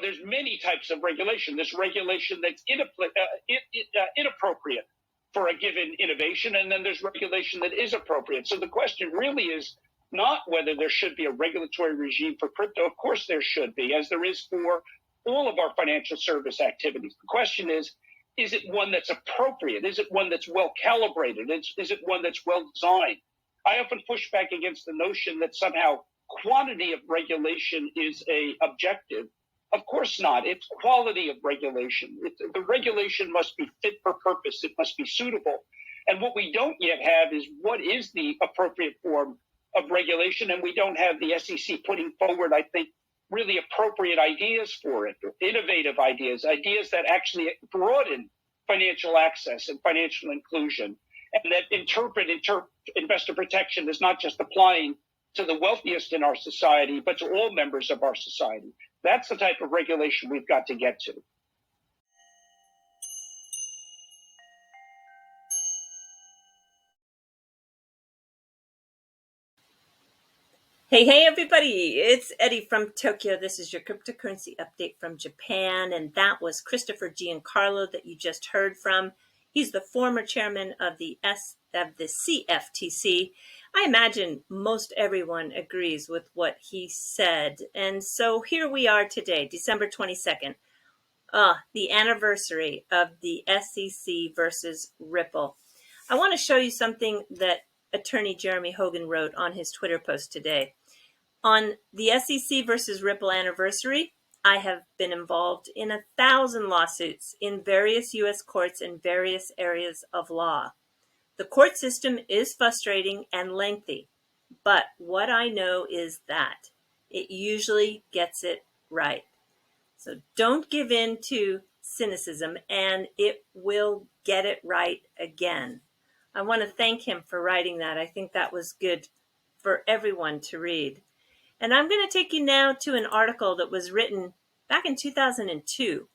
There's many types of regulation. There's regulation that's inappropriate for a given innovation, and then there's regulation that is appropriate. So the question really is not whether there should be a regulatory regime for crypto. Of course there should be, as there is for all of our financial service activities. The question is it one that's appropriate? Is it one that's well calibrated? Is it one that's well designed? I often push back against the notion that somehow quantity of regulation is a objective. Of course not. It's quality of regulation. The regulation must be fit for purpose. It must be suitable. And what we don't yet have is what is the appropriate form of regulation, and we don't have the SEC putting forward, I think, really appropriate ideas for it, innovative ideas that actually broaden financial access and financial inclusion, and that interpret investor protection as not just applying to the wealthiest in our society, but to all members of our society. That's the type of regulation we've got to get to. Hey everybody, it's Eddie from Tokyo. This is your cryptocurrency update from Japan, and that was Christopher Giancarlo that you just heard from. He's the former chairman of the CFTC. I imagine most everyone agrees with what he said. And so here we are today, December 22nd, the anniversary of the SEC versus Ripple. I want to show you something that attorney Jeremy Hogan wrote on his Twitter post today. On the SEC versus Ripple anniversary, I have been involved in 1,000 lawsuits in various U.S. courts in various areas of law. The court system is frustrating and lengthy, but what I know is that it usually gets it right. So don't give in to cynicism, and it will get it right again. I want to thank him for writing that. I think that was good for everyone to read. And I'm going to take you now to an article that was written back in 2002.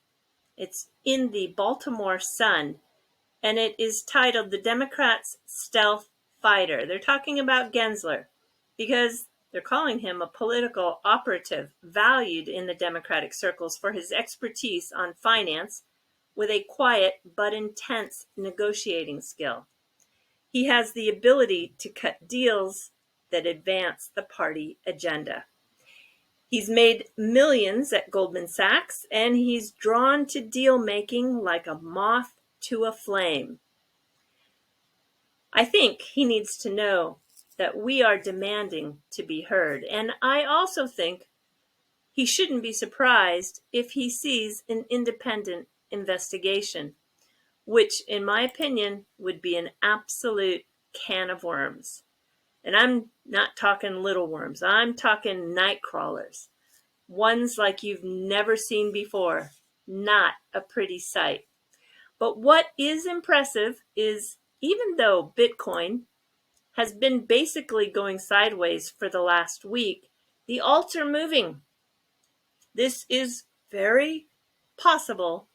It's in the Baltimore Sun, and it is titled "The Democrats' Stealth Fighter." They're talking about Gensler because they're calling him a political operative valued in the Democratic circles for his expertise on finance with a quiet but intense negotiating skill. He has the ability to cut deals that advance the party agenda. He's made millions at Goldman Sachs, and he's drawn to deal making like a moth to a flame. I think he needs to know that we are demanding to be heard, and I also think he shouldn't be surprised if he sees an independent investigation, which, in my opinion, would be an absolute can of worms. And I'm not talking little worms. I'm talking night crawlers. Ones like you've never seen before. Not a pretty sight. But what is impressive is even though Bitcoin has been basically going sideways for the last week, the alts are moving. This is very possible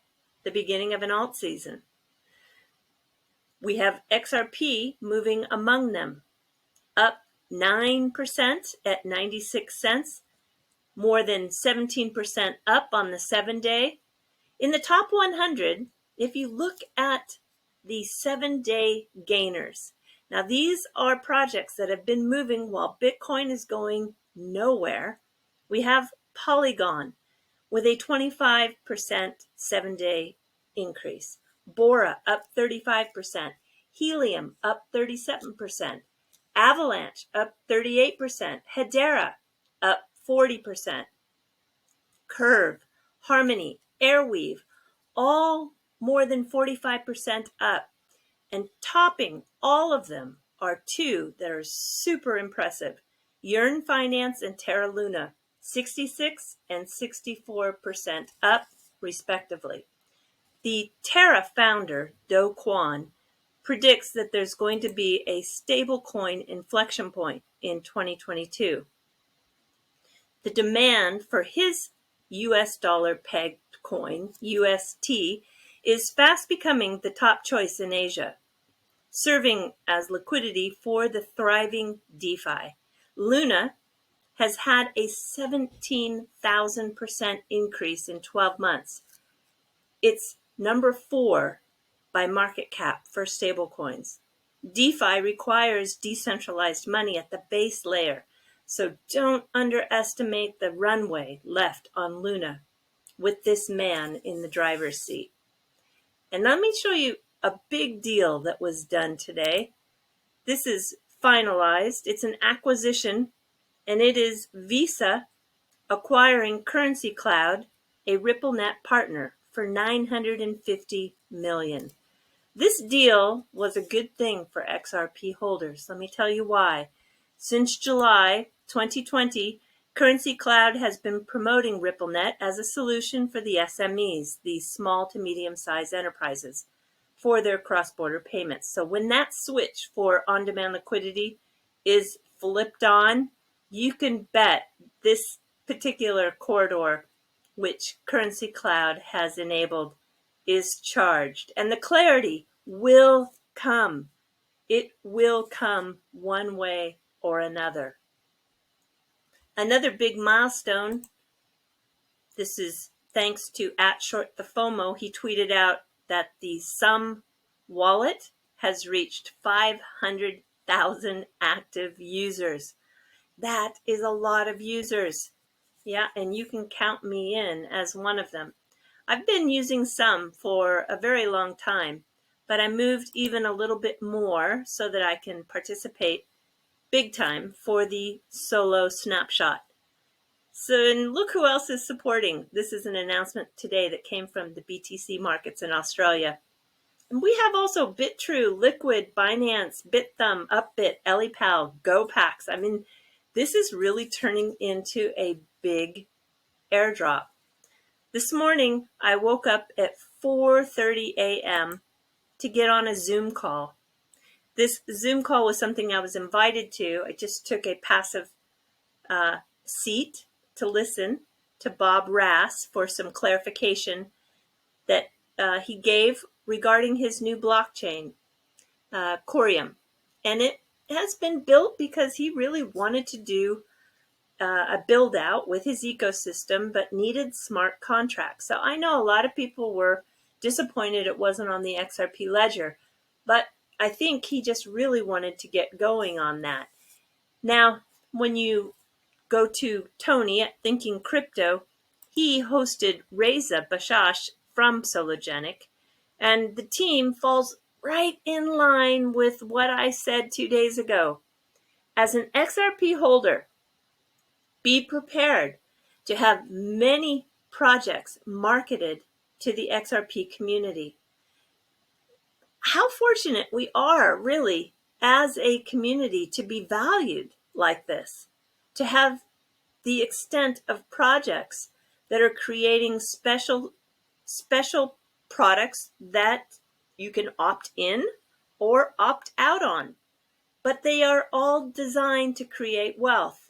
the beginning of an alt season. We have XRP moving among them, up 9% at 96 cents, more than 17% up on the 7-day. In the top 100, if you look at the 7-day gainers, now these are projects that have been moving while Bitcoin is going nowhere. We have Polygon with a 25% 7-day increase. Bora up 35%. Helium up 37%. Avalanche up 38%. Hedera up 40%. Curve, Harmony, Airweave, all more than 45% up. And topping all of them are two that are super impressive. Yearn Finance and Terra Luna, 66 and 64% up, respectively. The Terra founder, Do Kwon, predicts that there's going to be a stablecoin inflection point in 2022. The demand for his US dollar pegged coin, UST, is fast becoming the top choice in Asia, serving as liquidity for the thriving DeFi. Luna has had a 17,000% increase in 12 months. It's number 4 by market cap for stablecoins. DeFi requires decentralized money at the base layer, so don't underestimate the runway left on Luna with this man in the driver's seat. And let me show you a big deal that was done today. This is finalized. It's an acquisition, and it is Visa acquiring Currency Cloud, a RippleNet partner, for $950 million. This deal was a good thing for XRP holders. Let me tell you why. Since July 2020, Currency Cloud has been promoting RippleNet as a solution for the SMEs, these small to medium-sized enterprises, for their cross-border payments. So when that switch for on-demand liquidity is flipped on, you can bet this particular corridor, which Currency Cloud has enabled, is charged. And the clarity will come. It will come one way or another. Another big milestone, this is thanks to @ShortTheFOMO. He tweeted out that the Sum wallet has reached 500,000 active users. That is a lot of users. Yeah, and you can count me in as one of them. I've been using Sum for a very long time, but I moved even a little bit more so that I can participate big time for the solo snapshot. So, and look who else is supporting. This is an announcement today that came from the BTC markets in Australia. And we have also BitTrue, Liquid, Binance, BitThumb, Upbit, EliPal, GoPax. I mean, this is really turning into a big airdrop. This morning, I woke up at 4:30 a.m. to get on a Zoom call. This Zoom call was something I was invited to. I just took a passive seat to listen to Bob Rass for some clarification that he gave regarding his new blockchain, Coreum. And it has been built because he really wanted to do a build out with his ecosystem, but needed smart contracts. So I know a lot of people were disappointed it wasn't on the XRP ledger, but I think he just really wanted to get going on that. Now, when you go to Tony at Thinking Crypto, he hosted Reza Bashash from Sologenic, and the team falls right in line with what I said 2 days ago. As an XRP holder, be prepared to have many projects marketed to the XRP community. How fortunate we are, really, as a community to be valued like this, to have the extent of projects that are creating special products that you can opt in or opt out on. But they are all designed to create wealth.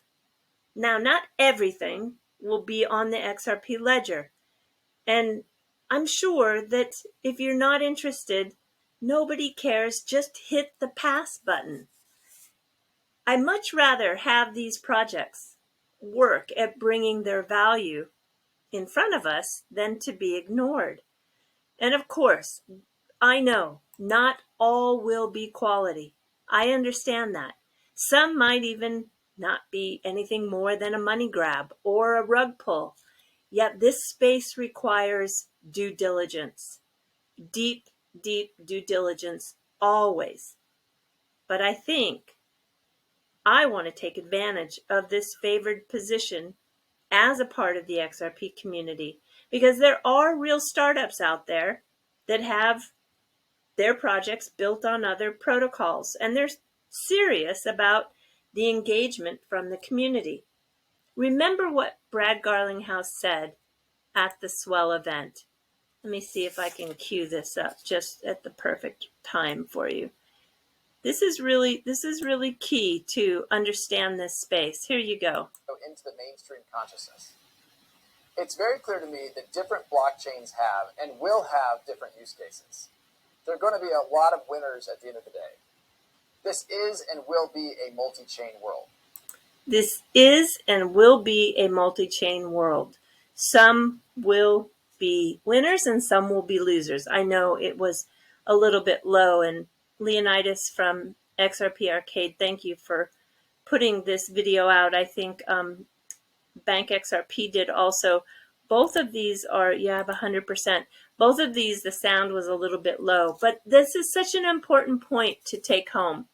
Now, not everything will be on the XRP ledger. And I'm sure that if you're not interested, nobody cares. Just hit the pass button. I'd much rather have these projects work at bringing their value in front of us than to be ignored. And of course, I know not all will be quality. I understand that. Some might even not be anything more than a money grab or a rug pull. Yet this space requires due diligence. Deep, deep due diligence, always. But I think I want to take advantage of this favored position as a part of the XRP community, because there are real startups out there that have their projects built on other protocols, and they're serious about the engagement from the community. Remember what Brad Garlinghouse said at the Swell event. Let me see if I can cue this up just at the perfect time for you. This is really key to understand this space. Here you go. Into the mainstream consciousness. It's very clear to me that different blockchains have and will have different use cases. There are going to be a lot of winners at the end of the day. This is and will be a multi-chain world. This is and will be a multi-chain world. Some will be winners and some will be losers. I know it was a little bit low, and Leonidas from XRP Arcade, thank you for putting this video out. I think Bank XRP did also. Both of these are, you have 100%. Both of these, the sound was a little bit low, but this is such an important point to take home.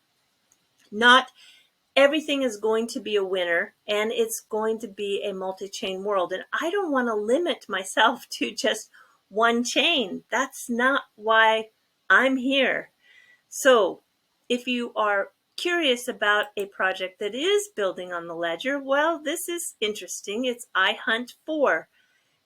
Not everything is going to be a winner, and it's going to be a multi-chain world. And I don't want to limit myself to just one chain. That's not why I'm here. So if you are curious about a project that is building on the ledger, well, this is interesting. It's iHunt4,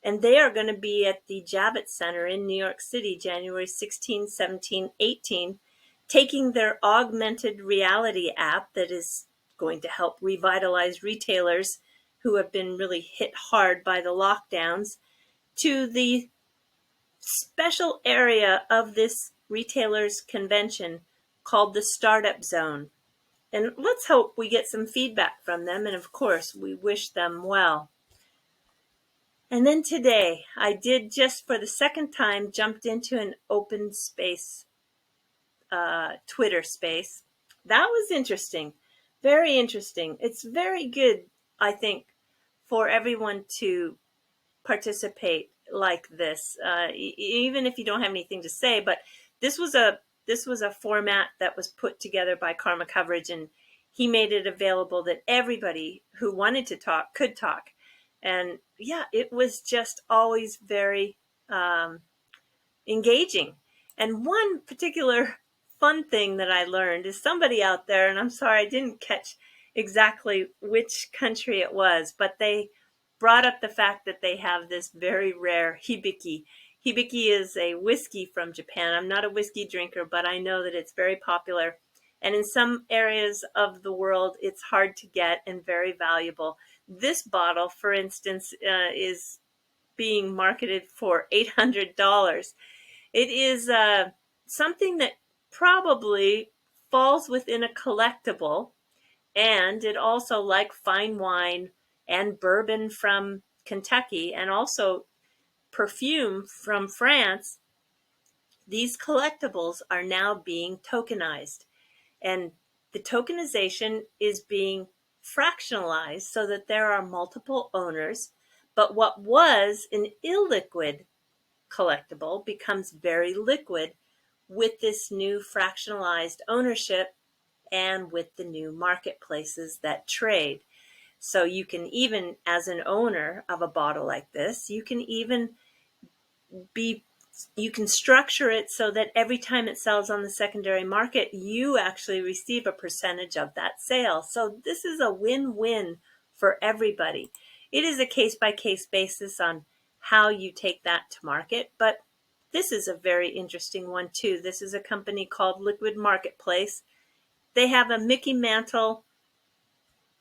and they are going to be at the Javits Center in New York City, January 16, 17, 18, taking their augmented reality app that is going to help revitalize retailers who have been really hit hard by the lockdowns to the special area of this retailers convention called the Startup Zone. And let's hope we get some feedback from them. And of course, we wish them well. And then today, I did just for the second time jumped into an open space, Twitter space. That was interesting. Very interesting. It's very good, I think, for everyone to participate like this, even if you don't have anything to say. But this was a format that was put together by Karma Coverage, and he made it available that everybody who wanted to talk could talk. And yeah, it was just always very engaging. And one particular fun thing that I learned is somebody out there, and I'm sorry I didn't catch exactly which country it was, but they brought up the fact that they have this very rare hibiki. Hibiki is a whiskey from Japan. I'm not a whiskey drinker, but I know that it's very popular. And in some areas of the world, it's hard to get and very valuable. This bottle, for instance, is being marketed for $800. It is something that probably falls within a collectible, and it also, like fine wine and bourbon from Kentucky and also perfume from France, these collectibles are now being tokenized. And the tokenization is being fractionalized so that there are multiple owners. But what was an illiquid collectible becomes very liquid with this new fractionalized ownership and with the new marketplaces that trade. So you can even, as an owner of a bottle like this, you can structure it so that every time it sells on the secondary market, you actually receive a percentage of that sale. So this is a win-win for everybody. It is a case-by-case basis on how you take that to market, but this is a very interesting one too. This is a company called Liquid Marketplace. They have a Mickey Mantle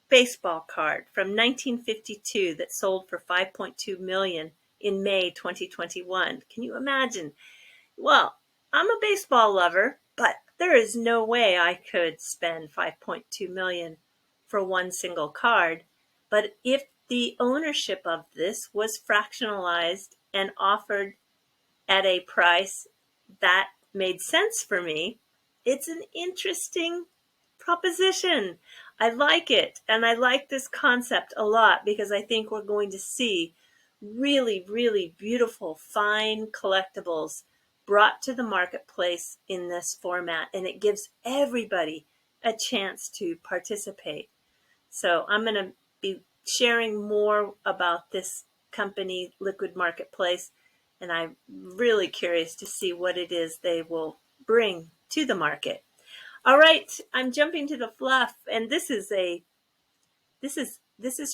baseball card from 1952 that sold for $5.2 million in May 2021. Can you imagine? Well, I'm a baseball lover, but there is no way I could spend $5.2 million for one single card. But if the ownership of this was fractionalized and offered at a price that made sense for me, it's an interesting proposition. I like it. And I like this concept a lot because I think we're going to see really, really beautiful, fine collectibles brought to the marketplace in this format. And it gives everybody a chance to participate. So I'm going to be sharing more about this company, Liquid Marketplace, and I'm really curious to see what it is they will bring to the market. All right, I'm jumping to the fluff, and this is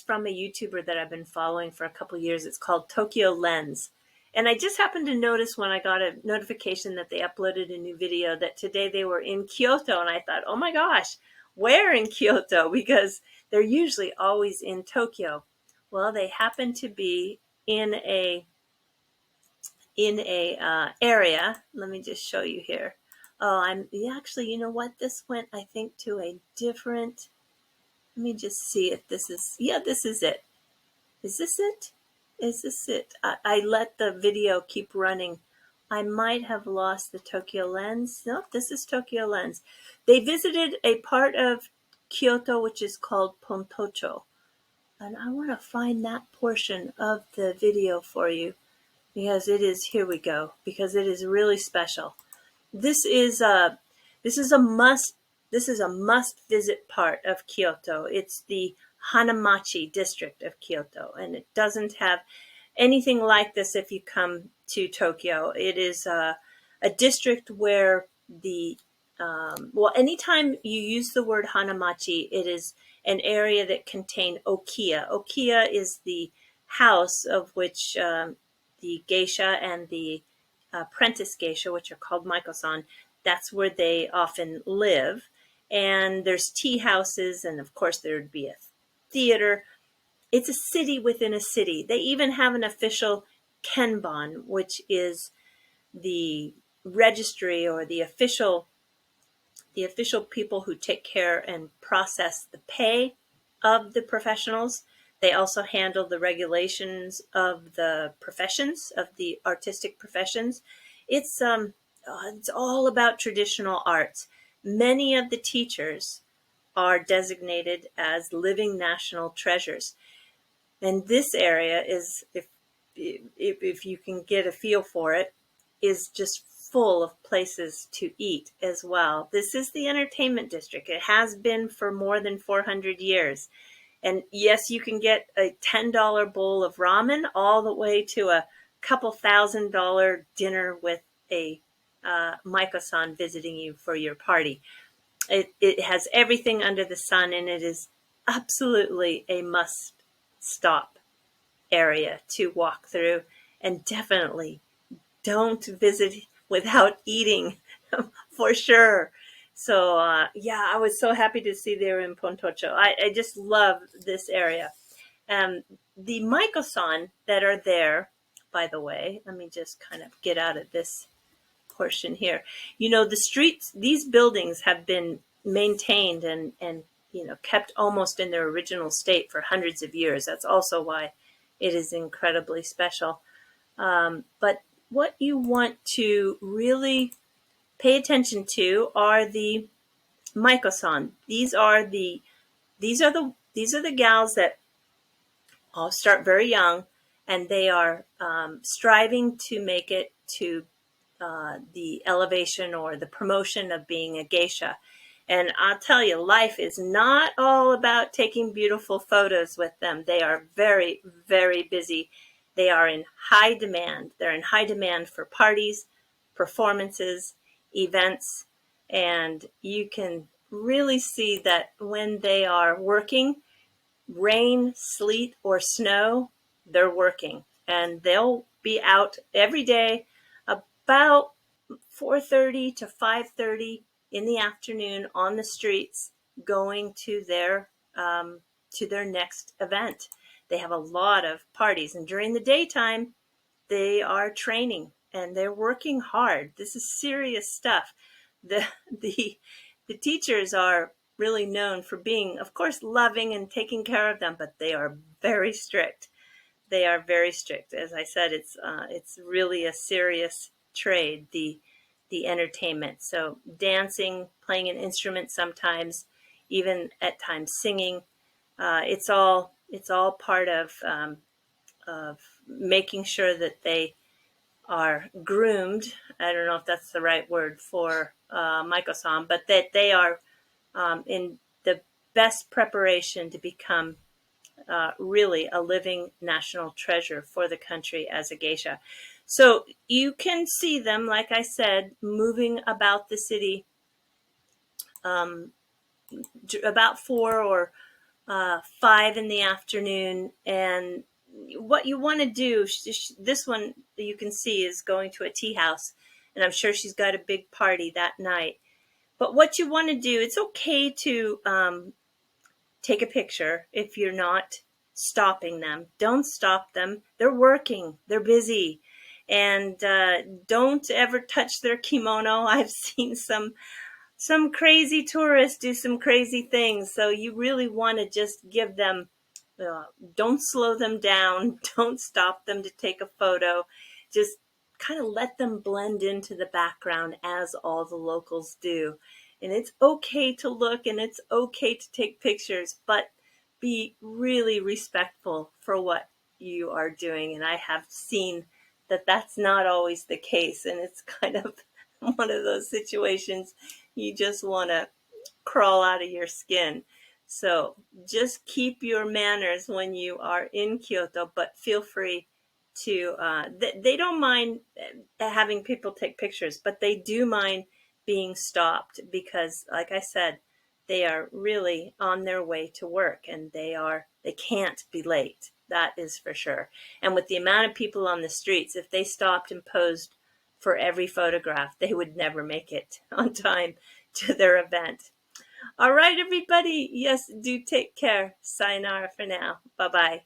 from a YouTuber that I've been following for a couple years. It's called Tokyo Lens. And I just happened to notice when I got a notification that they uploaded a new video that today they were in Kyoto, and I thought, oh my gosh, where in Kyoto? Because they're usually always in Tokyo. Well, they happen to be in a area. Let me just show you here. Oh, actually, you know what? This went, I think, to a different Let me just see if this is, yeah, this is it. Is this it? Is this it? I let the video keep running. I might have lost the Tokyo lens. No, this is Tokyo lens. They visited a part of Kyoto which is called Pontocho. And I want to find that portion of the video for you because it is, here we go, because it is really special. This is a must visit part of Kyoto. It's the Hanamachi district of Kyoto, and it doesn't have anything like this if you come to Tokyo. It is a district where well, anytime you use the word Hanamachi, it is an area that contains okiya. Okiya is the house of which the geisha and the apprentice geisha, which are called maiko-san, that's where they often live. And there's tea houses, and of course there would be a theater. It's a city within a city. They even have an official kenban, which is the registry or the official people who take care and process the pay of the professionals. They also handle the regulations of the professions, of the artistic professions. It's all about traditional arts. Many of the teachers are designated as living national treasures. And this area is, if you can get a feel for it, is just full of places to eat as well. This is the entertainment district. It has been for more than 400 years. And yes, you can get a $10 bowl of ramen all the way to a couple $1,000 dinner with a maiko-san visiting you for your party. It has everything under the sun, and it is absolutely a must-stop area to walk through. And definitely don't visit without eating, for sure. So yeah, I was so happy to see they were in Pontocho. I just love this area. The maiko-san that are there, by the way, let me just kind of get out of this portion here. You know, the streets, these buildings have been maintained and kept almost in their original state for hundreds of years. That's also why it is incredibly special. But what you want to really pay attention to are the maiko-san. These are the gals that all start very young, and they are striving to make it to the elevation or the promotion of being a geisha. And I'll tell you, life is not all about taking beautiful photos with them. They are very, very busy. They are in high demand. They're in high demand for parties, performances, events, and you can really see that when they are working, rain, sleet, or snow, they're working. And they'll be out every day about 4:30 to 5:30 in the afternoon on the streets, going to their next event. They have a lot of parties, and during the daytime, they are training and they're working hard. This is serious stuff. The teachers are really known for being, of course, loving and taking care of them, but they are very strict. They are very strict. As I said, it's really a serious trade, the entertainment. So dancing, playing an instrument sometimes, even at times singing. It's all part of making sure that they are groomed. I don't know if that's the right word for maiko-san, but that they are in the best preparation to become really a living national treasure for the country as a geisha. So you can see them, like I said, moving about the city about 4 or 5 in the afternoon. And what you want to do, this one you can see is going to a tea house, and I'm sure she's got a big party that night. But what you want to do, it's okay to take a picture if you're not stopping them. Don't stop them. They're working. They're busy. And don't ever touch their kimono. I've seen some some crazy tourists do some crazy things. So you really want to just give them, don't slow them down. Don't stop them to take a photo. Just kind of let them blend into the background as all the locals do. And it's okay to look and it's okay to take pictures, but be really respectful for what you are doing. And I have seen that that's not always the case. And it's kind of one of those situations you just want to crawl out of your skin. So just keep your manners when you are in Kyoto, but feel free to, they don't mind having people take pictures, but they do mind being stopped because, like I said, they are really on their way to work and they can't be late. That is for sure. And with the amount of people on the streets, if they stopped and posed for every photograph, they would never make it on time to their event. All right, everybody. Yes, do take care. Sayonara for now. Bye-bye.